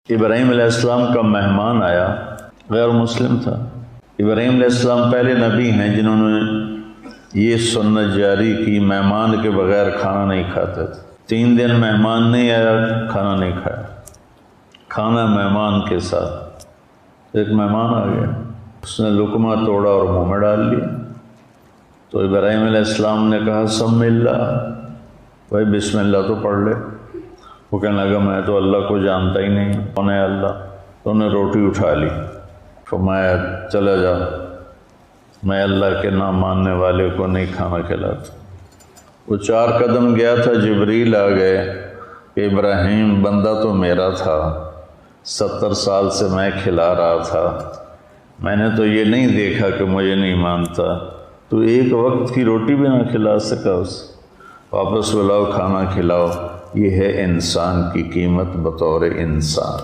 ابراہیم علیہ السلام کا مہمان آیا، غیر مسلم تھا۔ ابراہیم علیہ السلام پہلے نبی ہیں جنہوں نے یہ سنت جاری کی، مہمان کے بغیر کھانا نہیں کھاتے تھے۔ 3 دن مہمان نہیں آیا، کھانا نہیں کھایا، کھانا مہمان کے ساتھ۔ ایک مہمان آ گیا، اس نے لقمہ توڑا اور منہ میں ڈال لیا، تو ابراہیم علیہ السلام نے کہا سم اللہ، بھائی بسم اللہ تو پڑھ لے۔ وہ کہنے لگا میں تو اللہ کو جانتا ہی نہیں، کون ہے اللہ؟ تو انہیں روٹی اٹھا لی، فرمایا چلا جا، میں اللہ کے نہ ماننے والے کو نہیں کھانا کھلاتا۔ وہ 4 قدم گیا تھا، جبریل آ گئے کہ ابراہیم بندہ تو میرا تھا، 70 سال سے میں کھلا رہا تھا، میں نے تو یہ نہیں دیکھا کہ مجھے نہیں مانتا، تو ایک وقت کی روٹی بھی نہ کھلا سکا اسے، واپس بلاؤ کھانا کھلاؤ۔ یہ ہے انسان کی قیمت بطور انسان۔